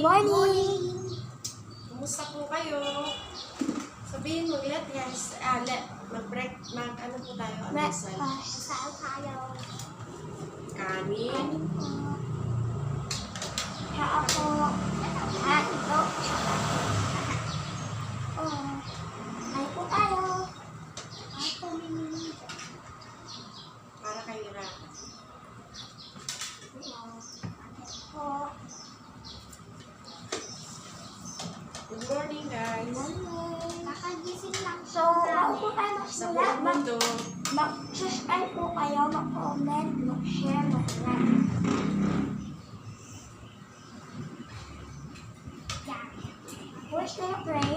morning! Kumusta po kayo? Sabihin mo, let guys, mag-break, ano po tayo? Breakfast. Saan tayo? Kanin. Kanin po. Tsaka po. Ito. Kain po tayo. Kain po mini. Para kayo na. Po. Good morning, guys. Morning. Nakagising lang. So, maupo tayo Sa magsimula. buong mundo. Mag-subscribe po kayo, mag-comment, mag-share, mag-like. Yan. First na pray.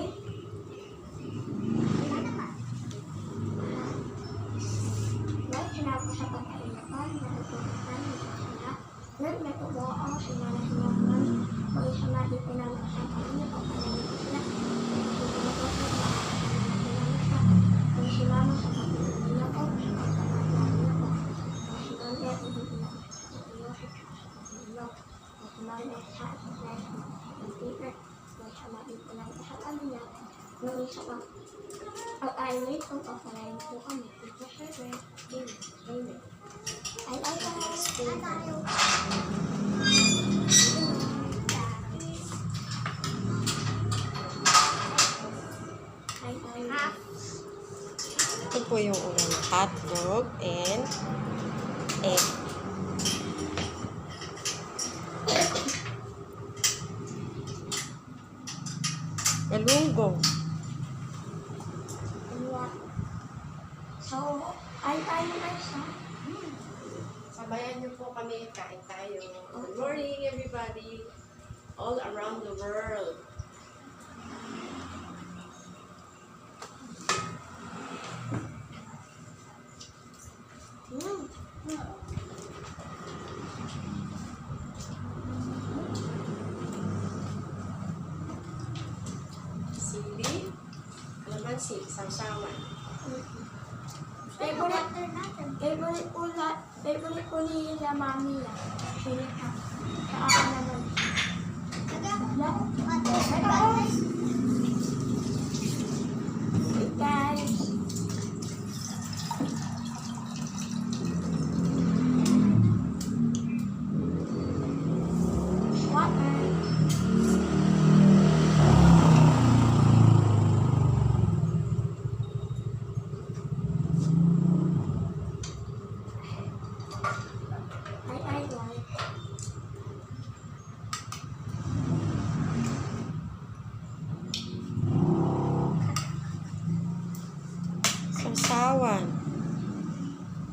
Lord, sinabi sa pagkailapan, natutunan, natutunan. Lord, natutuwa ako, sinalahilapan. Pag isama di pinanong sa kanya, pagpalalit sila. Pag sinama sa pagpalalit ako, pagpalalit ako. Pag sinama sa pag-alay kung papalain po kami. Ito siya, Amen. ay tayo. Ito po yung unang hotdog and egg. Galunggong. So, ay tayo na siya. Sabayan niyo po kami, kain tayo. Good morning, everybody. All around the world. Sili, kalamansi, sawsawan. Favorite po ni La Mami yan. Sinika. Sa akin naman. Hey guys. Water. Ay. Sawsawan.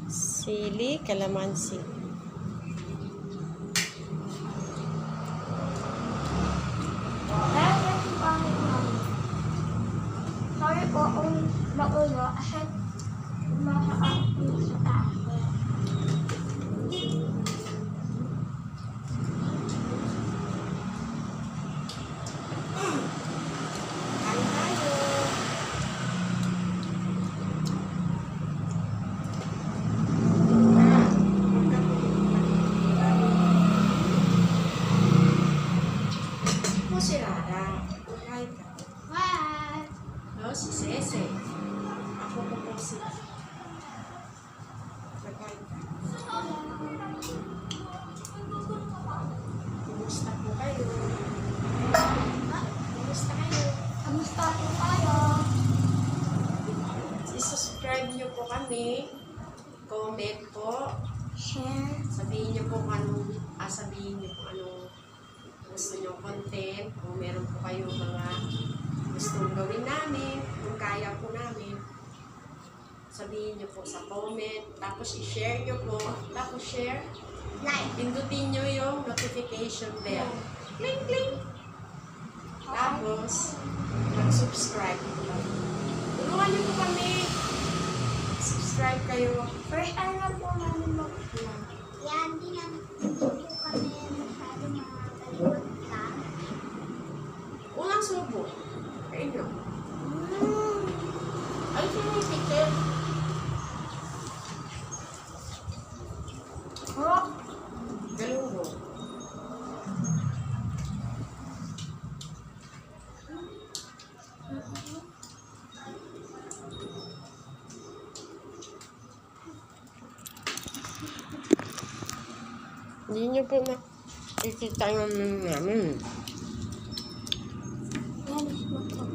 Sili, kalamansi. Sorry po kung maulo kasi masakit sa taas. Kain tayo. Po si Rara. Kain ka. What? No, si Sese. Ako po si... Magkain ka. Kumusta po kayo? Kumusta kayo? Kamusta po tayo? I-subscribe niyo po kami. Comment po. Share. Sabihin niyo po kung anong gusto niyo content. Kung meron po kayong mga gustong gawin namin, kung kaya po namin. Sabihin niyo po sa comment. Tapos i-share niyo po. Tapos share. Like. Pindutin niyo yung notification bell. Cling, cling. Tapos, mag-subscribe. Tulungan niyo po kami. Subscribe kayo. First time lang po namin mag-vlog. Yan, hindi po kami masyado makakalimutan. Unang subo. Kain nyo. Ay, sino yung ticket? Oh, Galunggong. Hindi nyo po nakikita yung namin. Yan, mismo po.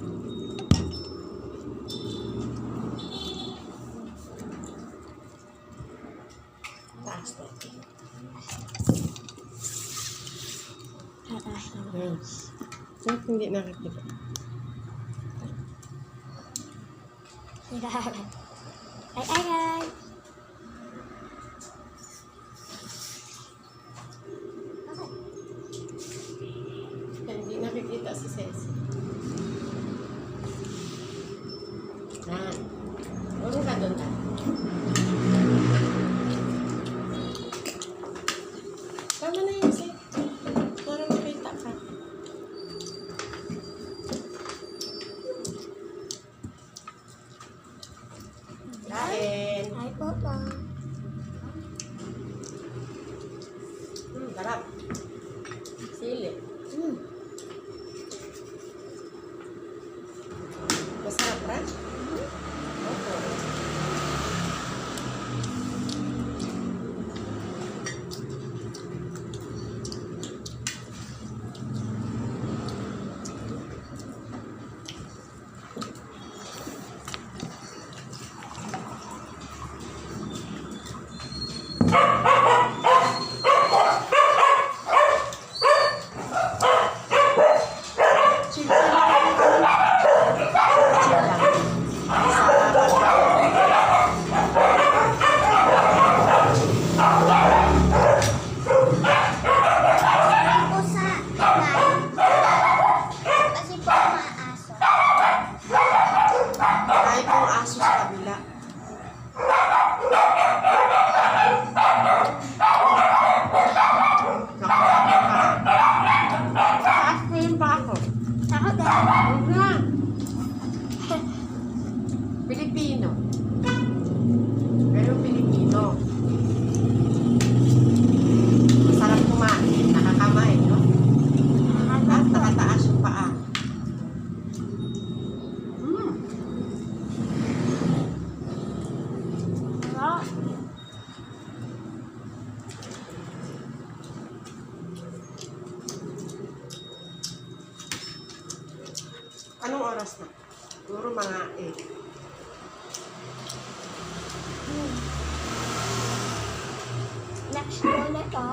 Taas natin. Tataas na. Yes. Bakit hindi nakikita? Grabe. Ay. Hindi nakikita si Ceci. Yan. Huwag ka doon na. Tama na yun, Ceci. Para makita ka. Kain. Ay po po. Sarap. Sili. Masarap ba? Opo. Chill lang. Chill lang. Po sa live. Kasi po mga aso. Kahit yung aso sa kabila. Taas ko yung pa ako. Ako din. Huwag na. Pilipino. Pero Pilipino. Masarap kumain. Nakakamay, no? At nakataas yung paa. Anong oras na? Siguro mga 8. Next po na to.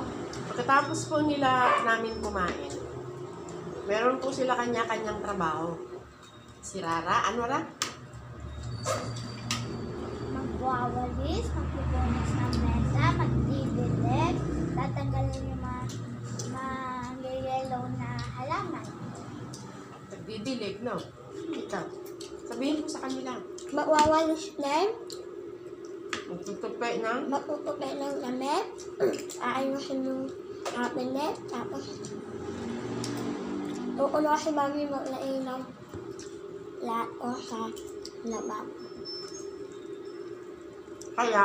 Pagkatapos po namin kumain, meron po sila kanya-kanyang trabaho. Si Rara, ano ra? Magwawalis, magpupunas ng mesa, magdidilig, tatanggalin yung mga yellow na halaman. Nagdidilig, no? Ikaw. Sabihin mo sa kanila. Magwawalis din, Magtutupi na. magtutupay ng damit, aayusin yung cabinet, tapos uulo si mami maglain ng lahat ko sa labab. Kaya,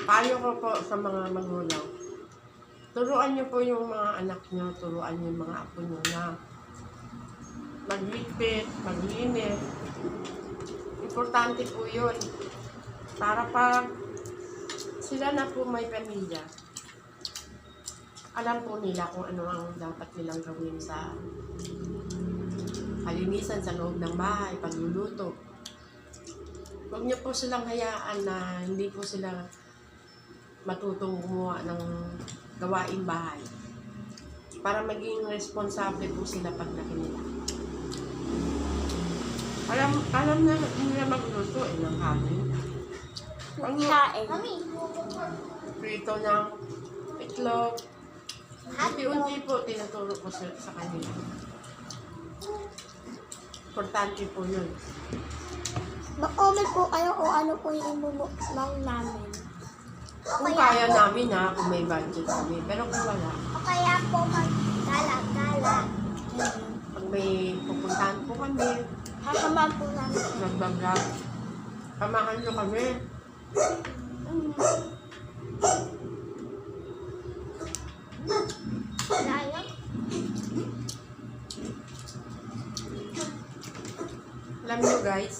payo ko po sa mga magulang. Turuan niyo po yung mga anak niyo, turuan niyo yung mga apo niyo na magligpit, maglinis. Importante po yun. Para pag sila na po may pamilya, alam po nila kung ano ang dapat nilang gawin sa kalinisan sa loob ng bahay, pagluluto. Huwag niyo po silang hayaan na hindi po sila matutong gumawa ng gawaing bahay. Para maging responsable po sila paglaki nila. Alam na nila magluto ng kanin. Magkain. Prito ng itlog. Unti-unti po tinuturo ko sa kanila. Importante po yun. Mag-comment po kayo kung ano po yung imumukbang namin. Kung kaya namin ha, kung may budget kami. Pero kung wala, O kaya po mag-gala-gala. pag may pupuntahan po kami, Hahamaan po namin. nagbablog, samahan nyo kami. Sayang. Alam nyo guys,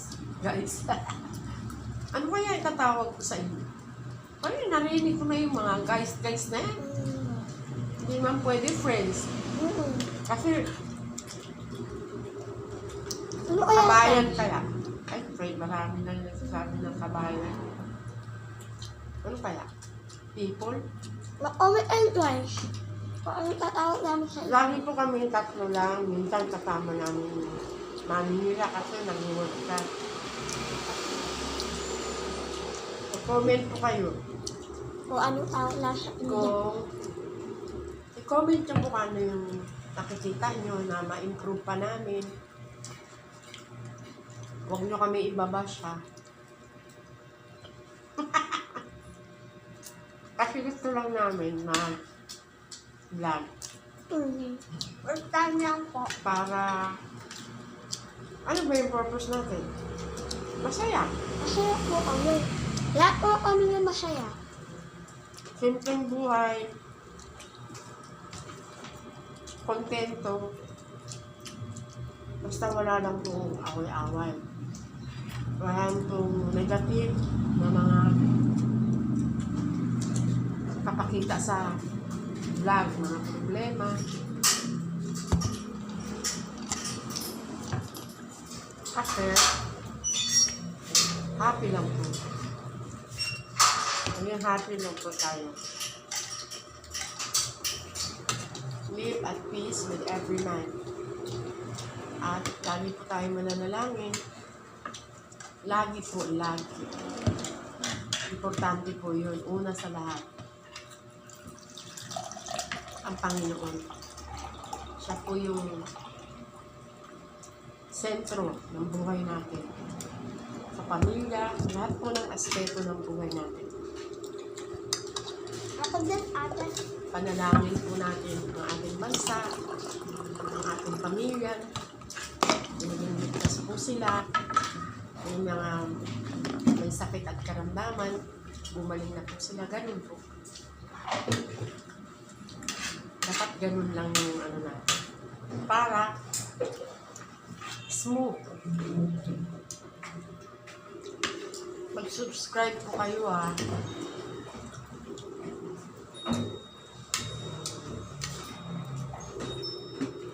ano kaya itatawag ko sa inyo? Ay, narinig ko na yung mga guys na yan. Hindi naman pwede friends. Kasi Ano kaya kabayan friends? kaya. Ay, friend, marami na nagsasabi ng kabayan. Ano kaya? People? Ma-comment and friends. Kung ano tatawag namin sa inyo. Lagi po kami tatlo lang. Minsan kasama namin yung mami nila kasi nag-work ka. Comment po kayo. Kung anong tawag na sa inyo. Kung i-comment nyo po kung ano yung nakikita nyo na ma-improve pa namin. Huwag nyo kami ibabash ha. Kasi gusto lang namin mag-vlog First time lang po. para ano ba yung purpose natin? Masaya. Masaya po kami. Lahat po kami na masaya. Simpleng buhay. Kontento. Basta wala lang pong away-away. Wala lang pong negative na mga kapakita sa vlog, mga problema. Kasi happy lang po. Maging happy lang po tayo. Live at peace with every man. At lagi po tayo mananalangin. Lagi po, lagi. Importante po yun. Una sa lahat. Ang Panginoon. Siya po yung sentro ng buhay natin. Sa pamilya, lahat po ng aspeto ng buhay natin. Ako din ate. Panalangin po natin ang ating bansa, ang ating pamilya. Ligtas po sila. Yung mga may sakit at karamdaman, gumaling na po sila. Ganun po. Dapat ganun lang yung ano natin. Para smooth. Mag-subscribe po kayo ha.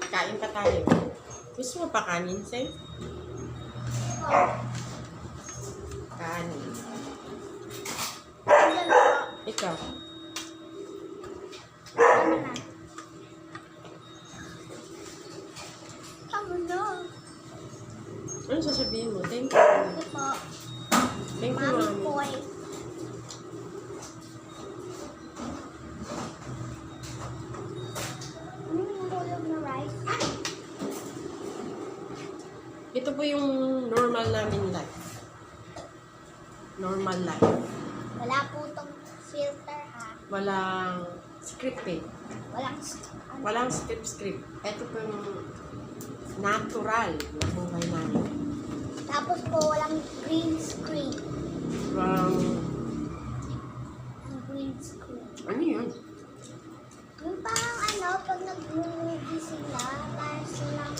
Kain pa tayo. Gusto mo pa kanin, Sen? Kanin. Ayan po. Ikaw. Ano na? Ako na. Ano sasabihin mo? Thank you. Ito po. Thank you, Mami Mami. Poy. Ano yung tulog na rice? Ito po yung normal namin life. Normal life. Wala po itong filter ha. Walang scripted. Walang Walang script. Ito po yung natural na buhay namin. Tapos po walang green screen. Walang, Ang green screen. ano yun? Yung parang ano, pag nag-movie sila, parang silang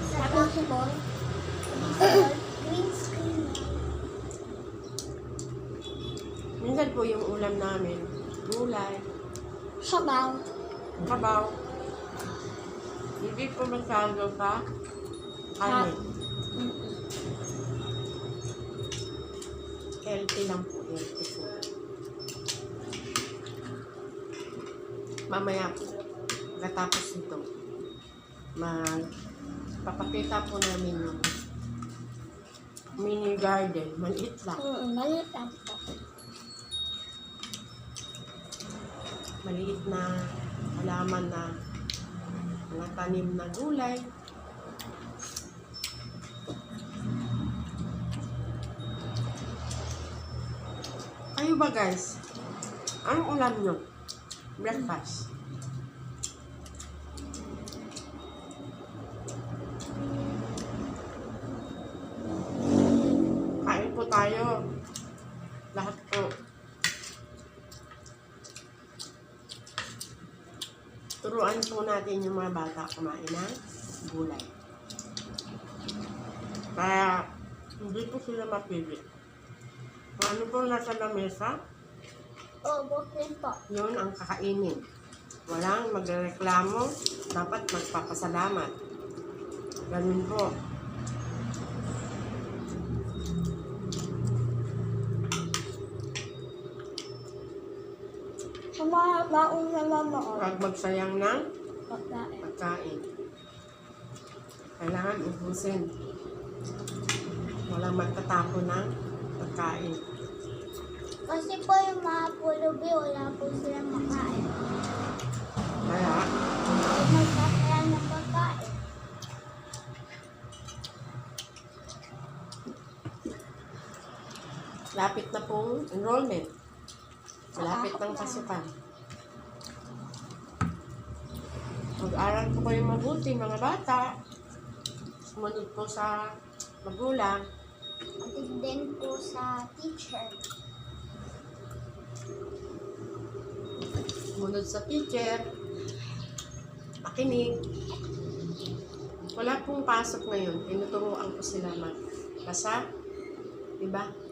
sa baseball. Green screen. Minsan po yung ulam namin, gulay, Sabaw. kabaw. Hindi po masyado pa kanin. Healthy lang po. Healthy po. Mamaya po, katapos nito, papakita po namin yung mini garden. Maliit lang. Maliit lang po. Maliit na halaman na mga tanim na gulay. Kayo ba guys? Anong ulam nyo? Breakfast. Kain po tayo. Lahat po. Turuan po natin yung mga bata kumain ng gulay. Kaya hindi po sila mapili. Kung ano po nasa lamesa, Obo din po. yun ang kakainin. Walang magreklamo, dapat magpapasalamat. Ganun po. Sa mga baong nanonood, Huwag magsayang ng pagkain. pagkain. Kailangan ubusin. Walang magtatapon ng pagkain. Kasi po yung mga pulubi, wala po silang makain. Kaya, Magkakaya ng pagkain. lapit na pong enrollment. Malapit ng pasukan. Mag-aral po kayo mabuti, mga bata. Sumunod po sa magulang. At din po sa teacher. Sumunod sa teacher. Makinig. Wala pong pasok ngayon. Tinuturuan ko sila magbasa. Diba?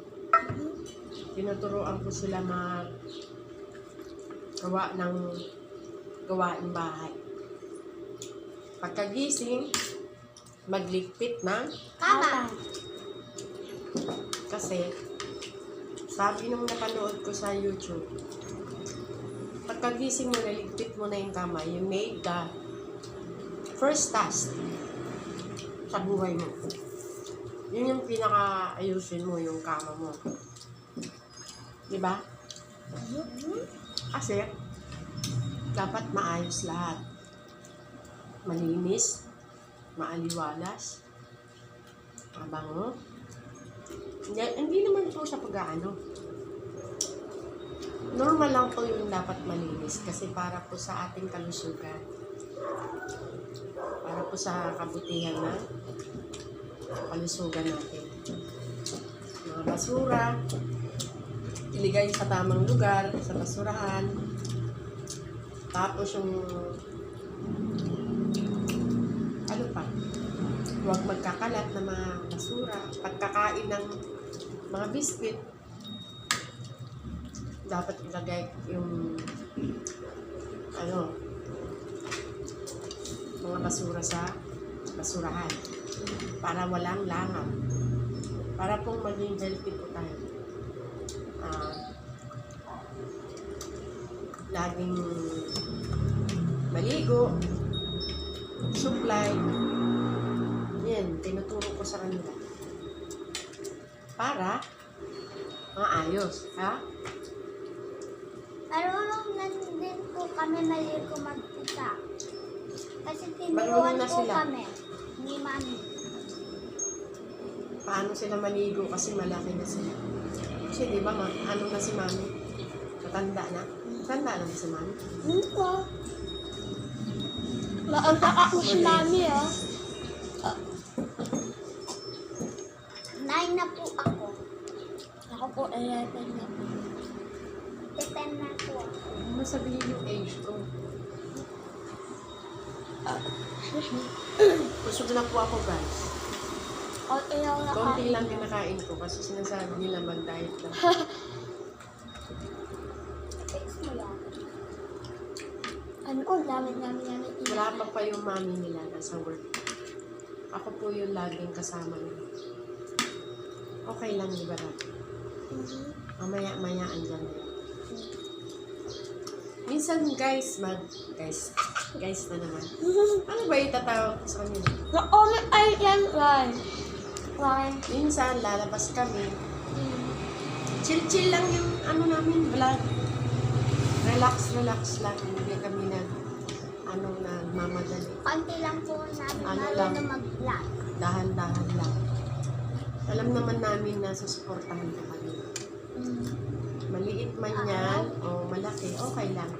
Tinuturuan ko sila gawa ng gawaing bahay. Pagkagising, magligpit ng Kama. kasi sabi nung napanood ko sa YouTube, pagkagising mo, naligpit mo na yung kama, you made the first task sa buhay mo. Yun yung pinaka-ayusin mo, yung kama mo. Diba? Kasi, dapat maayos lahat. Malinis, maaliwalas, mabango. Hindi naman po sa pag-aano. Normal lang po yung dapat malinis kasi para po sa ating kalusugan. Para po sa kabutihan ng kalusugan natin. Mga basura, iligay sa tamang lugar, sa basurahan. Tapos yung ano pa, huwag magkakalat na mga basura. Pagkakain ng mga biscuit, dapat ilagay yung mga basura sa basurahan para walang langaw. Para pong maging healthy po tayo. Laging maligo, supply. Yan, tinuturo ko sa kanila. Para maayos, ha? Marunong na din po kami maligo mag-isa. Kasi Marunong tinuruan na po sila. kami ni Mami. Paano sila maligo kasi malaki na sila. Kasi di ba, ano na si Mami? Matanda na? Matanda na ba si Mami? Hindi po. Maanta ako si Mami, ah. 9 na po ako. Ako po 11 na po. 10 na po ako. Ano sabihin yung age ko? Busog na po ako, guys. O, ilang Konti lang kinakain ko kasi sinasabi nila mag-diet lang. Fix mo yan. Ano ko, dami. Wala pa yung mami nila nasa work. Ako po yung laging kasama nila. Okay lang, di ba? Mamaya andyan na yun. Minsan, guys na naman. Ano ba itatawag ko sa kanila? Na-comment ay yan, Why? Minsan, lalabas kami. Chill lang yung namin, vlog. Relax lang. Hindi kami nagmamadali. Konti lang po namin Ano lalo lang? na mag-vlog. Dahan-dahan lang. Alam naman namin na susuportahan ko kami. Maliit man yan o malaki, okay lang.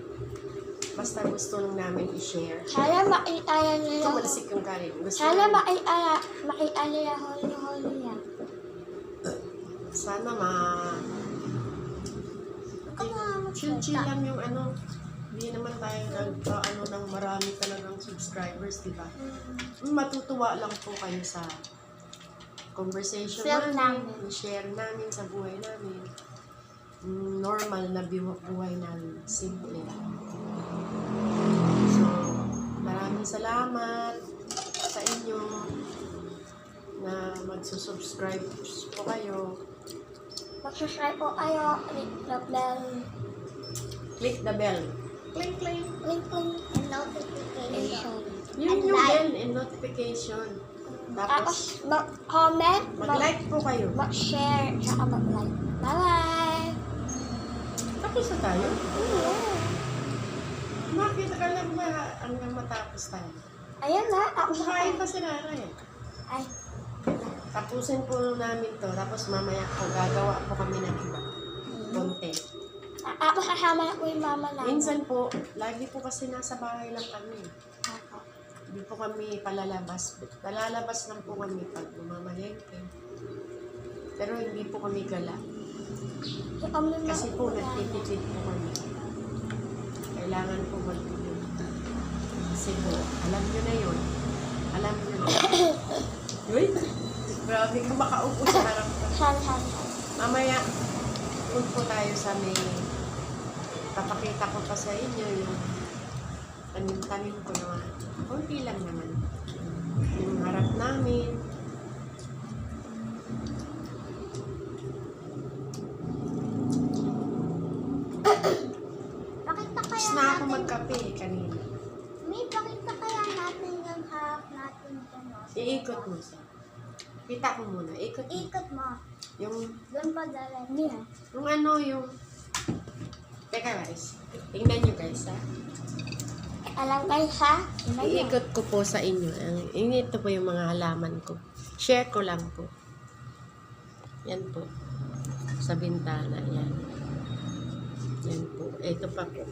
Basta gusto lang namin i-share. Sana makilala nila. Ito malasik yung kanin. Gusto Sana namin- makilala nila huli niya. Sana Come on, chill lang yung hindi naman tayo ng marami talagang subscribers, di ba? Matutuwa lang po kayo sa conversation Self namin, i-share namin sa buhay namin. Normal na buhay namin, simple lang. salamat sa inyo na magsusubscribe po kayo. Mag-subscribe po kayo. Click the bell. Click the bell. Cling, cling. Click and notification. Yun And yung like. bell and notification. Tapos, Tapos, mag-comment, mag-like po kayo. mag-share, saka mag-like. Bye-bye! Tapos na tayo. Yeah. Bakit ka lang ba hanggang matapos tayo? Ayun na, tapos na Kumakain tayo. pa si Rara eh. Ay, Tapusin po namin to. Tapos mamaya po gagawa po kami ng iba. Content. tapos kasama na po yung mama namin. Minsan po, lagi po kasi nasa bahay lang kami. Ako. Hindi po kami palalabas. Palalabas lang po kami pag umamalengke. Pero hindi po kami gala. So, kami na- Kasi po nagtitipid po kami. Kailangan po magtipid. Kasi po, alam nyo na yun. Alam nyo na. Uy, grabe ka makaupo sa harap ko. Saan. Mamaya, punta po tayo sa may, papakita ko pa sa inyo yung tanim-tanim ko na konti lang naman. Yung harap namin. Pakita kaya Tapos na ako natin. magkape kanina. May pakita kaya natin yung harap natin dyan. No? Iikot mo siya. Kita ko muna. Ikot mo. Ikot mo. Yung, Doon pa dala niya. yung ano, yung... Teka guys. Tingnan nyo guys ha. Alam kayo sa? Iikot ko po sa inyo. Ito po yung mga halaman ko. Share ko lang po. Yan po. Sa bintana. Yan. Yan po. Ito pa po.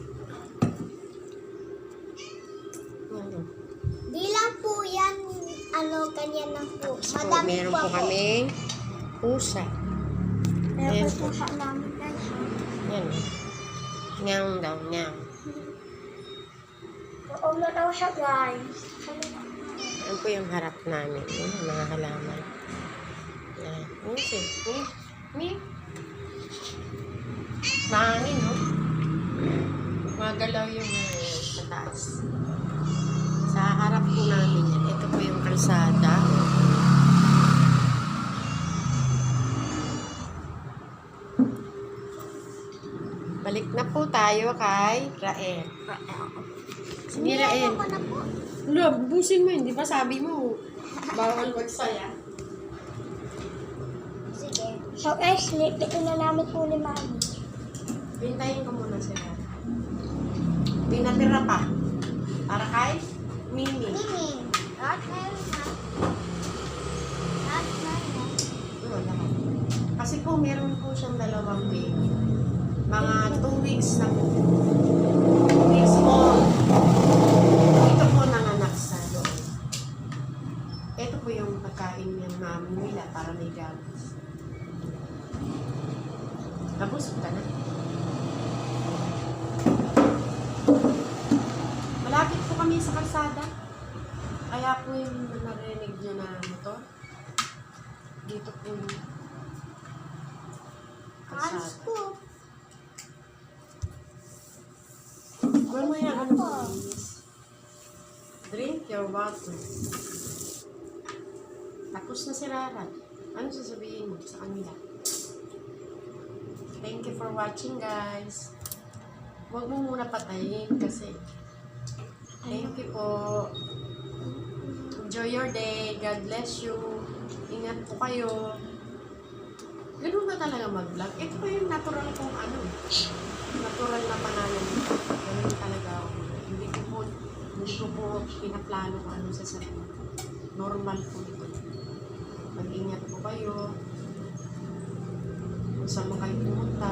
Ano? Di lang po yan, ganyan lang po. Tapos po, Madami meron po ako. kami pusa. Meron Ayan po po. sa namin guys. Yan. Ngang daw, ngang. Oo na daw siya guys. Yan po yung harap namin. Yan, yung mga halaman. Yan. Yan siya. Yan. Mahangin, no? Magalaw yung mataas. Sa harap po namin yan. Ito po yung kalsada. Balik na po tayo kay Rael. Sige, Rael. Ako na po. Wala, busin mo. Hindi ba sabi mo? Bawal magsaya. Sige. So guys, lipitin na namin po ni Mami. Hintayin ko muna sila. Pinatira pa. Para kay Mimi. Mimi, lahat meron na. Lahat meron na. Wala. Kasi po, meron po siyang dalawang baby. Mga 2 weeks na po. 2 weeks old. Ito po nanganak sa loob. Ito po yung pagkain ng mami nila para may gamas. Nabusog ka na. Malapit po kami sa kalsada. Kaya po yung narinig nyo na motor. Dito po yung Hands kalsada. po. Well, may ano po, please. Drink your water. Tapos na si Rara. Ano sasabihin mo sa kanila? Thank you for watching, guys. Huwag mo muna patayin kasi. Thank you po. Enjoy your day. God bless you. Ingat po kayo. Ganun ba talaga mag-vlog? Ito po yung natural kong ano. Natural na pangalan. Ganun talaga ako. Hindi ko po pinaplano kung ano sasabihin. Normal po ito. Mag-ingat po kayo. Kung saan mo kayo pumunta.